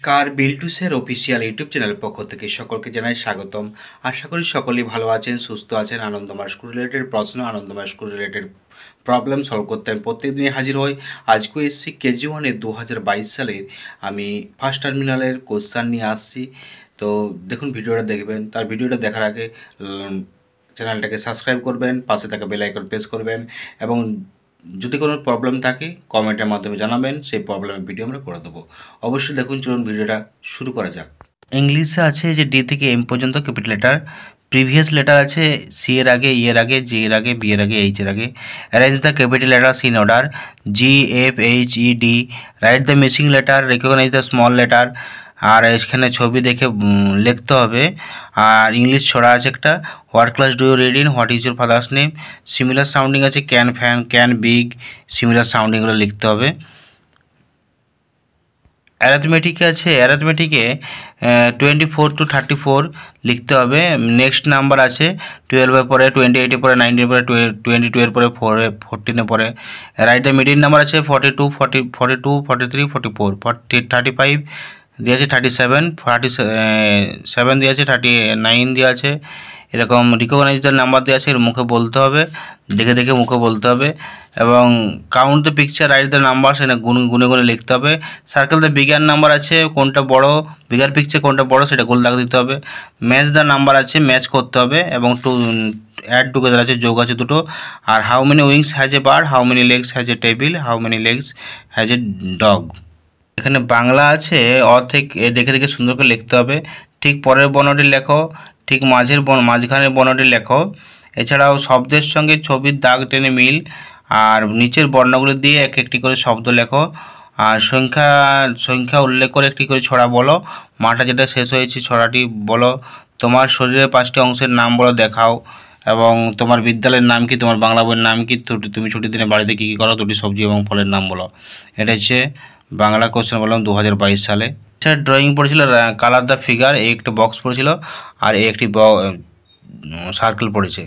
কার বিল্টুসের official YouTube চ্যানেলের পক্ষ থেকে সকলকে জানাই স্বাগতম। আশা করি সকলেই ভালো আছেন, সুস্থ আছেন। আনন্দময় স্কুল রিলেটেড প্রশ্ন, আনন্দময় স্কুল রিলেটেড প্রবলেম সলভ করতে আমি প্রত্যেকদিনই হাজির হই। আজকেও এসেছি কেজি 1-এর 2022 সালের আমি ফার্স্ট টার্মিনালের কোশ্চান নিয়ে আসছি। তো দেখুন, ভিডিওটা দেখবেন। তার ভিডিওটা দেখার আগে চ্যানেলটাকে সাবস্ক্রাইব করবেন, পাশে থাকা বেল আইকন প্রেস করবেন এবং যদি কোনো প্রবলেম থাকে কমেন্টের মাধ্যমে জানাবেন, সেই প্রবলেমের ভিডিও আমরা করে দেবো। অবশ্যই দেখুন, চলুন ভিডিওটা শুরু করা যাক। ইংলিশে আছে যে ডি থেকে এম পর্যন্ত ক্যাপিটাল লেটার, প্রিভিয়াস লেটার আছে সি এর আগে, ই এর আগে, জি এর আগে, বি এর আগে, এইচ এর আগে। Arrange the capital letters in order, G, F, H, E, D. Write the missing letter, recognise the small letter. আর এখানে ছবি দেখে লিখতে হবে। আর ইংলিশ ছড়া আছে একটা, what class do you read in, what is your father's name. Similar sounding আছে can, fan, can, big. Similar সাউন্ডিংগুলো লিখতে হবে। অ্যারিথমেটিকে আছে, অ্যারিথমেটিকে 24 to 34 লিখতে হবে। নেক্সট নাম্বার আছে 12-এর পরে, 28-এর পরে, 19-এর পরে, 22-এর পরে, 14-এর পরে। রাইট দ্য মিডিল নাম্বার আছে 42, 40, 42, 43, 44, 35 দিয়ে আছে, 37, 47 দিয়ে আছে, 39 দিয়ে আছে। এরকম রিকগনাইজ দ্য নাম্বার দেওয়া আছে, এর মুখে বলতে হবে, দেখে দেখে মুখে বলতে হবে। এবং count the picture, write the number, সেটা গুনে গুনে লিখতে হবে। সার্কেল দ্য বিগার নাম্বার আছে, কোনটা বড়, বিগার পিকচার কোনটা বড় সেটা গোল দাগ দিতে হবে। ম্যাচ দ্য নাম্বার আছে, ম্যাচ করতে হবে। এবং অ্যাড টুগেদার আছে, যোগ আছে দুটো। আর how many wings has a bird, how many legs has a table, how many legs has a dog. এখানে বাংলা আছে, থেকে দেখে দেখে সুন্দর করে লিখতে হবে। ঠিক পরের বর্ণটি লেখো, ঠিক মাঝখানের বর্ণটি লেখো। এছাড়াও শব্দের সঙ্গে ছবির দাগ টেনে মিল। আর নিচের বর্ণগুলি দিয়ে এক একটি করে শব্দ লেখো। আর সংখ্যা উল্লেখ করে একটি করে ছড়া বলো। মাঠে যেটা শেষ হয়েছে ছড়াটি বলো। তোমার শরীরের 5টি অংশের নাম বলো, দেখাও। এবং তোমার বিদ্যালয়ের নাম কি, তোমার বাংলা বইয়ের নাম কি, তুমি ছুটির দিনে বাড়িতে কী কী করো, 2টি সবজি এবং ফলের নাম বলো। এটা হচ্ছে বাংলা কোশ্চেন বললাম 2022 সালে। ড্রয়িং পড়েছিল কালার দ্য ফিগার, এই একটা বক্স পড়েছিল আর এই একটি সার্কেল পড়েছে।